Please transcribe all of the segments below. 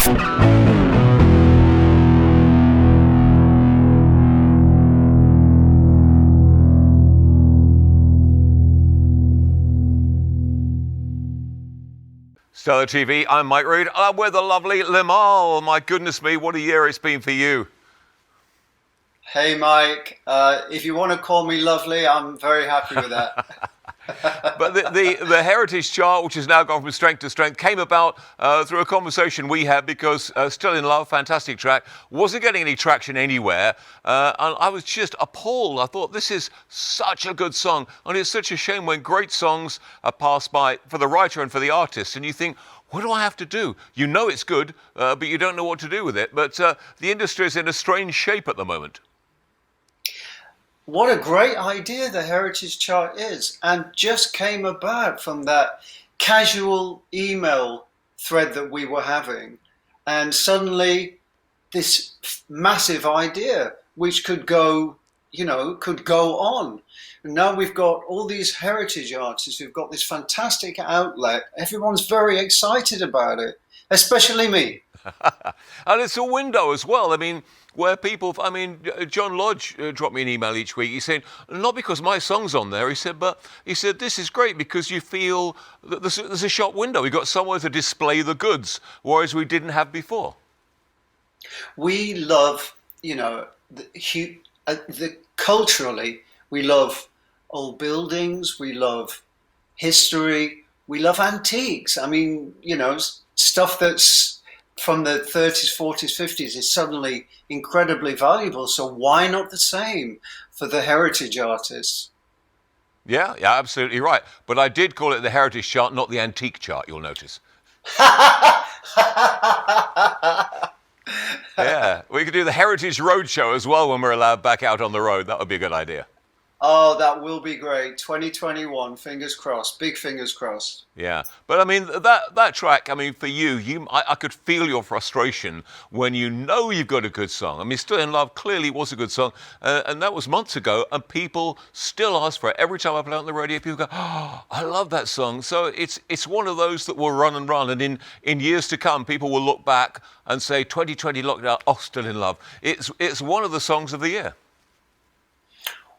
Stella TV, I'm Mike Reid. I'm with the lovely Limahl. My goodness me, what a year it's been for you. Hey Mike, if you want to call me lovely, I'm very happy with that. But the Heritage Chart, which has now gone from strength to strength, came about through a conversation we had because Still in Love, fantastic track, wasn't getting any traction anywhere. And I was just appalled. I thought, this is such a good song. And it's such a shame when great songs are passed by for the writer and for the artist. And you think, what do I have to do? You know it's good, but you don't know what to do with it. But the industry is in a strange shape at the moment. What a great idea the Heritage Chart is, and just came about from that casual email thread that we were having. And suddenly this massive idea, which could go, could go on. And now we've got all these heritage artists, we've got this fantastic outlet. Everyone's very excited about it, especially me. And it's a window as well. I mean, where people, John Lodge dropped me an email each week. He said, not because my song's on there, he said, this is great because you feel that there's a shop window. We've got somewhere to display the goods, whereas we didn't have before. We love, culturally, we love old buildings, we love history, we love antiques. I mean, stuff that's from the 30s, 40s, 50s is suddenly incredibly valuable. So why not the same for the heritage artists? Yeah, absolutely right. But I did call it the Heritage Chart, not the Antique Chart, you'll notice. Yeah, we could do the Heritage Roadshow as well when we're allowed back out on the road. That would be a good idea. Oh, that will be great. 2021, fingers crossed, big fingers crossed. Yeah, but I mean, that track, I mean, for you, I could feel your frustration when you know you've got a good song. I mean, Still in Love clearly was a good song, and that was months ago, and people still ask for it. Every time I play it on the radio, people go, oh, I love that song. So it's one of those that will run and run, and in years to come, people will look back and say, 2020 lockdown, oh, Still in Love. It's one of the songs of the year.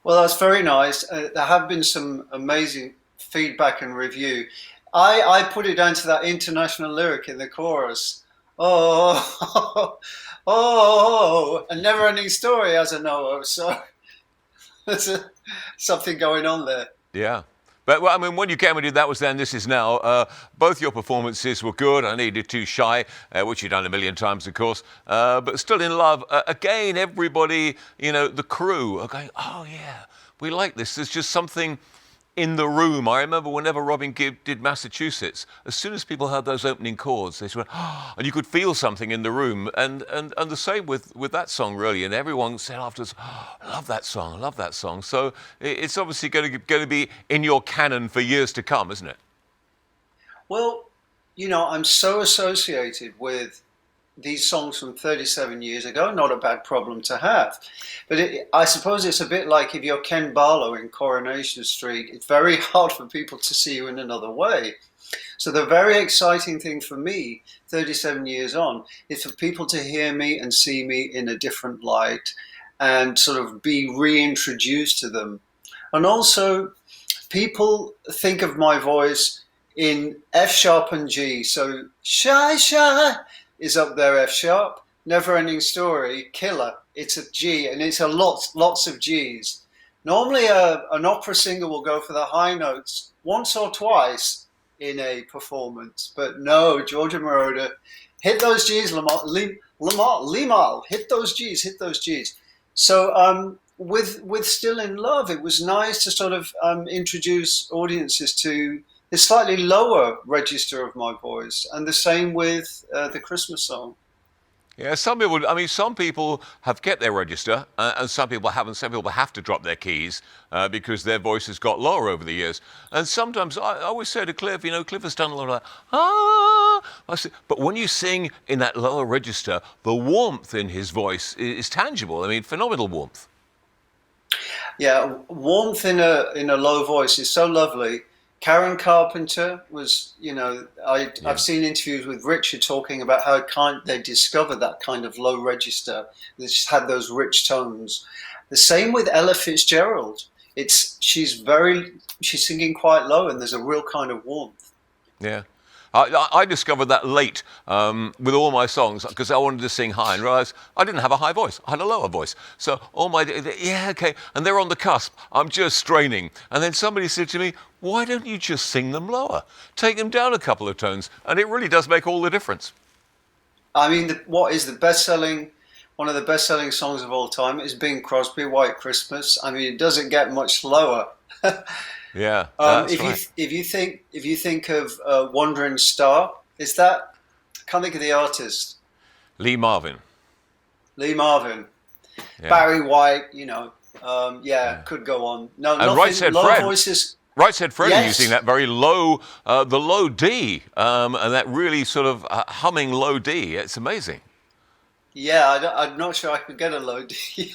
Well, that's very nice. There have been some amazing feedback and review. I put it down to that international lyric in the chorus. Oh, a never-ending story, as I know of. So there's something going on there. Yeah. But, well, I mean, when you came and did That Was Then, This Is Now, both your performances were good. I needed Too Shy, which you've done a million times, of course. But Still in Love, again, everybody, the crew are going, oh, yeah, we like this. There's just something in the room. I remember whenever Robin Gibb did Massachusetts, as soon as people heard those opening chords, they just went, oh, and you could feel something in the room. And the same with that song, really. And everyone said afterwards, oh, I love that song, I love that song. So it's obviously going to be in your canon for years to come, isn't it? Well, I'm so associated with these songs from 37 years ago, not a bad problem to have. But I suppose it's a bit like if you're Ken Barlow in Coronation Street, it's very hard for people to see you in another way. So the very exciting thing for me, 37 years on, is for people to hear me and see me in a different light and sort of be reintroduced to them. And also, people think of my voice in F sharp and G. So shy, shy is up there, F sharp. Never Ending Story, killer. It's a G, and it's a lots of Gs. Normally, an opera singer will go for the high notes once or twice in a performance, but no, Giorgio Moroder, hit those Gs, Limahl, hit those Gs. So with Still in Love, it was nice to sort of introduce audiences to the slightly lower register of my voice, and the same with the Christmas song. Yeah, some people have kept their register, and some people haven't. Some people have to drop their keys because their voice has got lower over the years. And sometimes I always say to Cliff, Cliff has done a lot of that, but when you sing in that lower register, the warmth in his voice is tangible. I mean, phenomenal warmth. Yeah, warmth in a low voice is so lovely. Karen Carpenter was, I've seen interviews with Richard talking about how they discovered that kind of low register. They just had those rich tones. The same with Ella Fitzgerald. She's singing quite low, and there's a real kind of warmth. Yeah. I discovered that late with all my songs because I wanted to sing high and realised I didn't have a high voice. I had a lower voice. So okay. And they're on the cusp. I'm just straining. And then somebody said to me, why don't you just sing them lower? Take them down a couple of tones. And it really does make all the difference. I mean, what is one of the best-selling songs of all time is Bing Crosby, White Christmas. I mean, it doesn't get much lower. Yeah, that's right. If you think of Wandering Star, I can't think of the artist. Lee Marvin. Yeah. Barry White, could go on. No, and Right Said Fred. Voices. Right Said Fred Yes. using that very low, the low D, and that really sort of humming low D. It's amazing. Yeah, I'm not sure I could get a low D.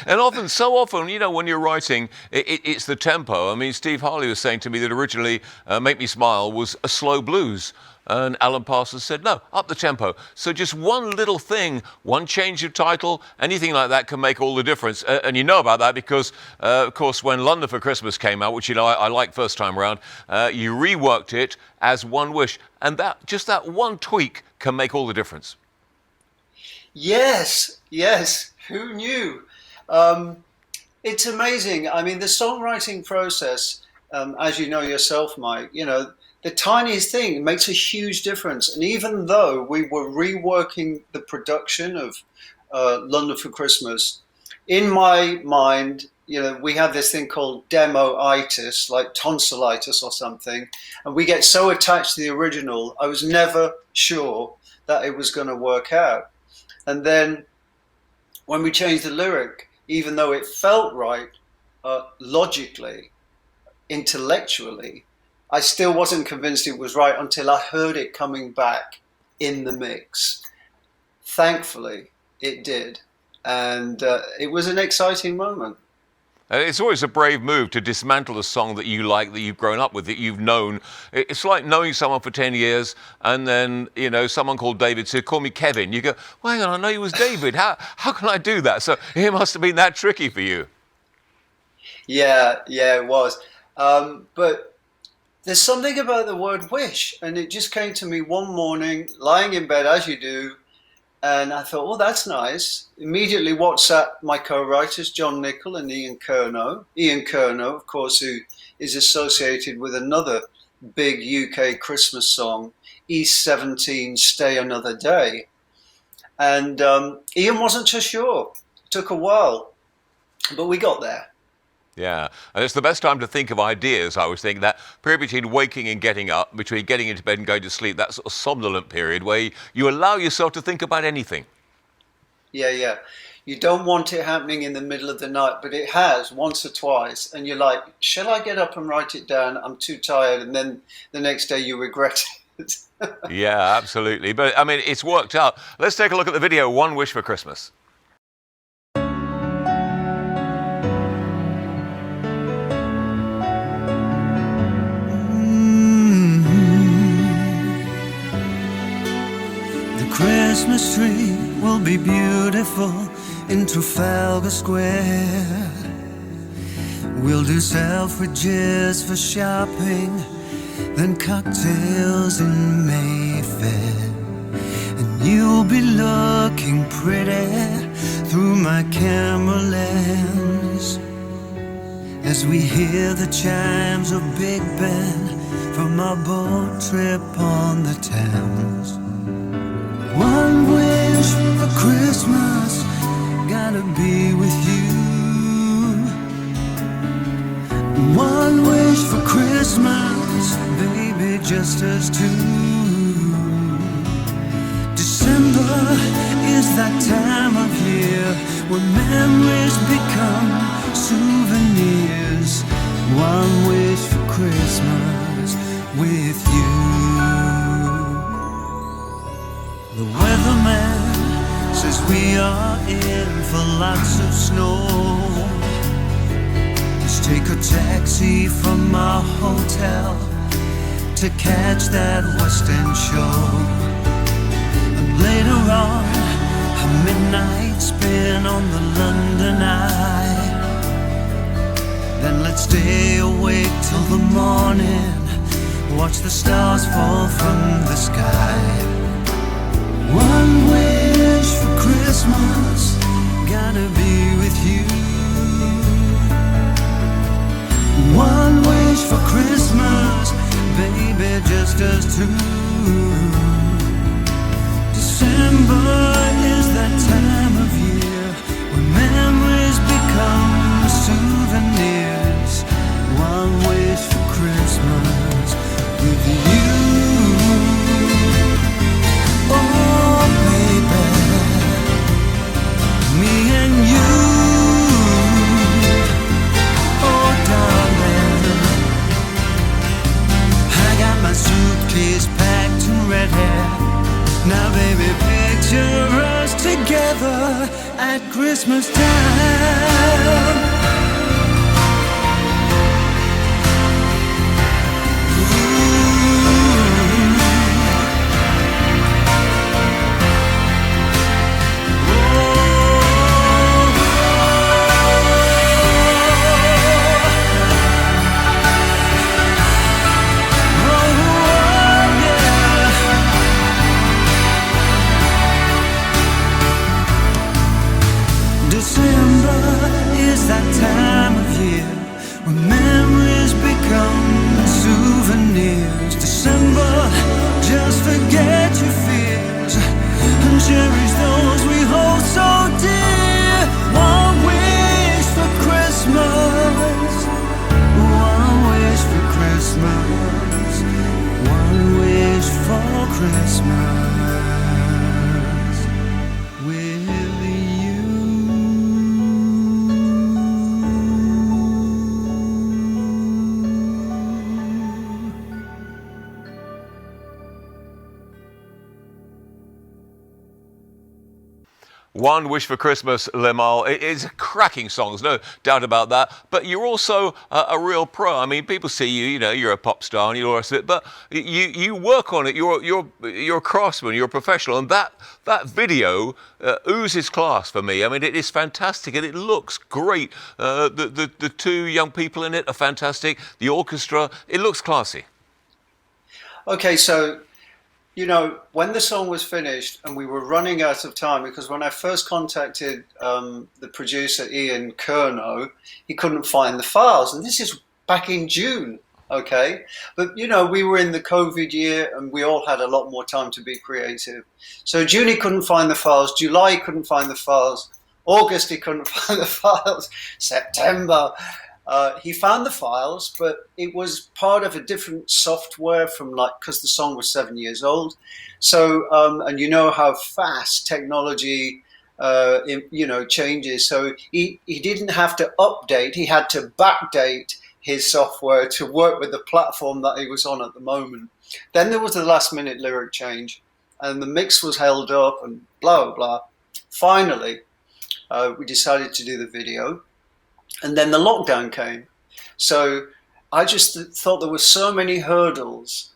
And so often, when you're writing, it's the tempo. I mean, Steve Harley was saying to me that originally Make Me Smile was a slow blues. And Alan Parsons said, no, up the tempo. So just one little thing, one change of title, anything like that can make all the difference. And you know about that because, of course, when London for Christmas came out, which I liked first time around, you reworked it as One Wish. And that one tweak can make all the difference. Yes. Who knew? It's amazing. I mean, the songwriting process, as you know yourself, Mike, the tiniest thing makes a huge difference. And even though we were reworking the production of London for Christmas, in my mind, we have this thing called demo-itis, like tonsillitis or something, and we get so attached to the original, I was never sure that it was going to work out. And then when we changed the lyric, even though it felt right logically, intellectually, I still wasn't convinced it was right until I heard it coming back in the mix. Thankfully, it did. And it was an exciting moment. It's always a brave move to dismantle a song that you like, that you've grown up with, that you've known. It's like knowing someone for 10 years and then, someone called David said, call me Kevin. You go, well, hang on, I know you was David. How can I do that? So it must have been that tricky for you. Yeah, it was. But there's something about the word wish. And it just came to me one morning, lying in bed as you do. And I thought, well, that's nice. Immediately WhatsApp my co-writers, John Nicol and Ian Curnow. Ian Curnow, of course, who is associated with another big UK Christmas song, East 17, Stay Another Day. And Ian wasn't too sure. It took a while, but we got there. Yeah, and it's the best time to think of ideas, I always think, that period between waking and getting up, between getting into bed and going to sleep, that sort of somnolent period where you allow yourself to think about anything. Yeah. You don't want it happening in the middle of the night, but it has once or twice, and you're like, shall I get up and write it down? I'm too tired, and then the next day you regret it. Yeah, absolutely. But, I mean, it's worked out. Let's take a look at the video, One Wish for Christmas. Christmas tree will be beautiful in Trafalgar Square. We'll do Selfridges for shopping, then cocktails in Mayfair. And you'll be looking pretty through my camera lens as we hear the chimes of Big Ben from our boat trip on the Thames. One wish for Christmas, gotta be with you. One wish for Christmas, baby, just us two. December is that time of year when memories become souvenirs. One wish for Christmas with you. The weatherman says we are in for lots of snow. It's take a taxi from our hotel to catch that West End show. And later on, a midnight spin on the London Eye. Then let's stay awake till the morning, watch the stars fall from the sky. One wish for Christmas, gotta be with you. One wish for Christmas, baby, just us two. December is that time of year when memories become souvenirs. One wish for Christmas with you. Oh baby, me and you. Oh darling, I got my suitcase packed and ready. Now baby, picture us together at Christmas time. December is that time of year when memories become souvenirs. December, just forget your fears and cherish those we hold so dear. One wish for Christmas, one wish for Christmas, one wish for Christmas with you. One Wish for Christmas, Limahl. It is a cracking song, there's no doubt about that. But you're also a real pro. I mean, people see you, you know, you're a pop star and you all the rest of it. But you work on it. You're a craftsman. You're a professional, and that video oozes class for me. I mean, it is fantastic and it looks great. The two young people in it are fantastic. The orchestra, it looks classy. Okay, so, you know, when the song was finished and we were running out of time, because when I first contacted the producer, Ian Curnow, he couldn't find the files. And this is back in June, okay? But, you know, we were in the COVID year and we all had a lot more time to be creative. So June, he couldn't find the files. July, he couldn't find the files. August, he couldn't find the files. September, he found the files, but it was part of a different software from because the song was 7 years old. So, and you know how fast technology, changes. So he didn't have to update. He had to backdate his software to work with the platform that he was on at the moment. Then there was a last minute lyric change and the mix was held up and blah, blah, blah. Finally, we decided to do the video. And then the lockdown came. So I just thought there were so many hurdles.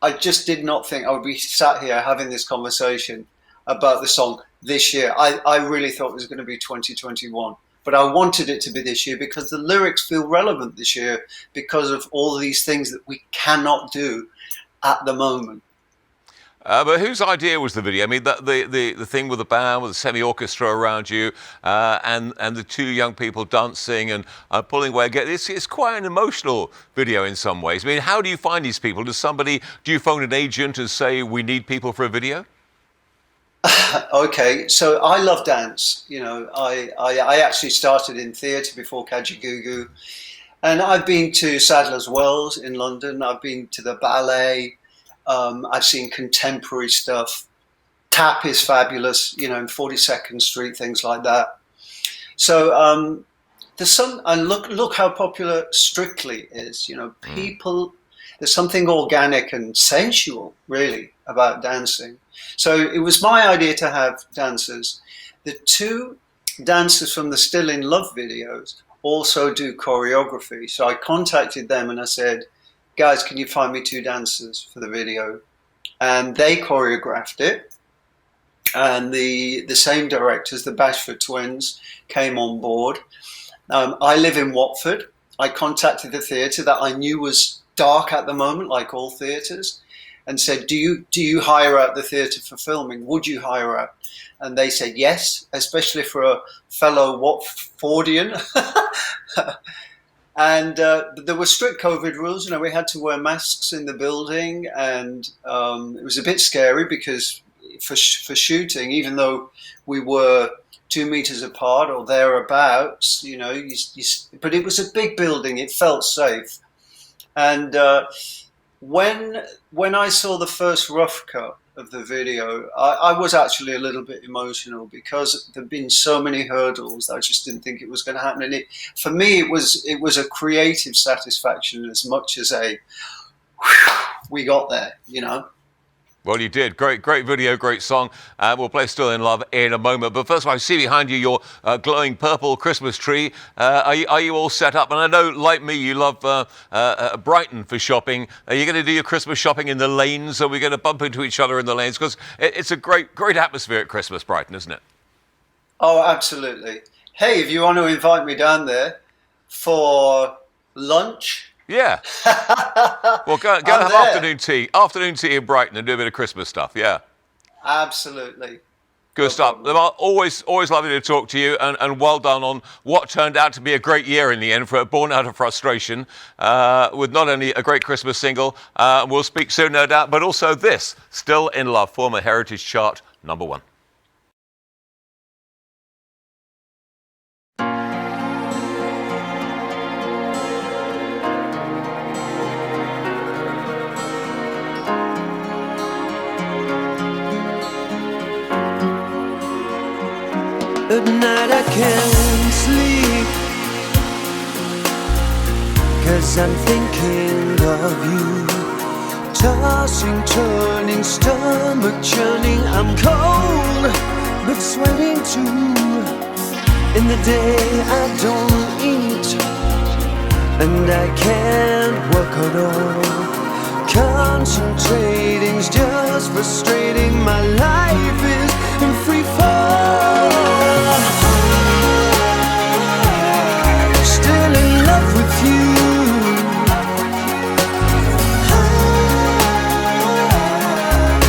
I just did not think I would be sat here having this conversation about the song this year. I really thought it was going to be 2021. But I wanted it to be this year because the lyrics feel relevant this year because of all these things that we cannot do at the moment. But whose idea was the video? I mean, the thing with the band, with the semi-orchestra around you, and the two young people dancing and pulling away. It's quite an emotional video in some ways. I mean, how do you find these people? Do you phone an agent and say, we need people for a video? Okay, so I love dance. You know, I actually started in theatre before Kajagoogoo. And I've been to Sadler's Wells in London. I've been to the ballet. I've seen contemporary stuff. Tap is fabulous, you know, in 42nd Street, things like that. So there's some, and look how popular Strictly is. You know, people, there's something organic and sensual, really, about dancing. So it was my idea to have dancers. The two dancers from the Still in Love videos also do choreography. So I contacted them and I said, guys, can you find me 2 dancers for the video? And they choreographed it. And the same directors, the Bashford twins, came on board. I live in Watford. I contacted the theatre that I knew was dark at the moment, like all theatres, and said, do you hire out the theatre for filming? Would you hire out? And they said yes, especially for a fellow Watfordian. And there were strict COVID rules. You know, we had to wear masks in the building, and it was a bit scary because for shooting, even though we were 2 meters apart or thereabouts, you know, but it was a big building. It felt safe. And when I saw the first rough cut of the video, I was actually a little bit emotional because there'd been so many hurdles that I just didn't think it was going to happen. And for me, it was a creative satisfaction as much as a we got there, you know. Well, you did. Great video, great song. We'll play Still in Love in a moment. But first of all, I see behind you your glowing purple Christmas tree. Are you all set up? And I know, like me, you love Brighton for shopping. Are you going to do your Christmas shopping in the lanes? Are we going to bump into each other in the lanes? Because it's a great atmosphere at Christmas, Brighton, isn't it? Oh, absolutely. Hey, if you want to invite me down there for lunch... Yeah. Well, go and have afternoon tea in Brighton and do a bit of Christmas stuff. Yeah. Absolutely. Good stuff. Limahl, always lovely to talk to you, and well done on what turned out to be a great year in the end, born out of frustration, with not only a great Christmas single, we'll speak soon, no doubt, but also this, Still in Love, former Heritage Chart #1. At night I can't sleep, 'cause I'm thinking of you. Tossing, turning, stomach churning. I'm cold, but sweating too. In the day I don't eat, and I can't work at all. Concentrating's just frustrating. My life is in free fall. Still in love with you.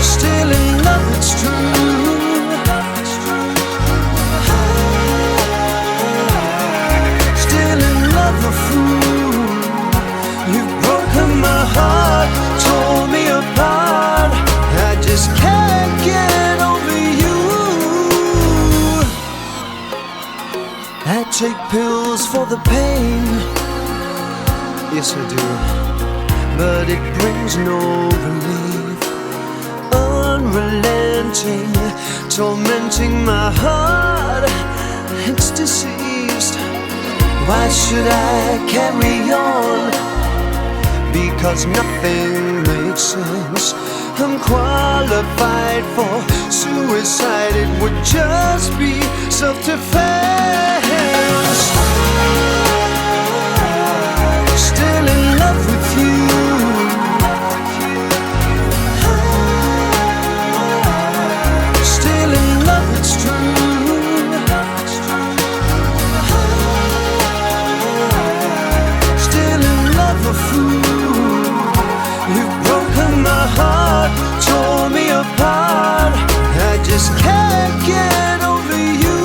Still in love, it's true. Still in love, a fool. You've broken my heart, tore me apart. I just can't get over you. I take pills for the pain, yes I do, but it brings no relief. Unrelenting, tormenting my heart, it's diseased. Why should I carry on? Because nothing makes sense. I'm qualified for suicide. It would just be self-defense. Still in love with you. Still in love, it's true. Still in love, a fool. You've broken my heart, tore me apart. I just can't get over you.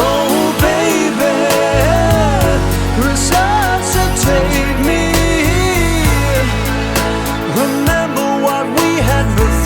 Oh baby, resuscitate me. Remember what we had before.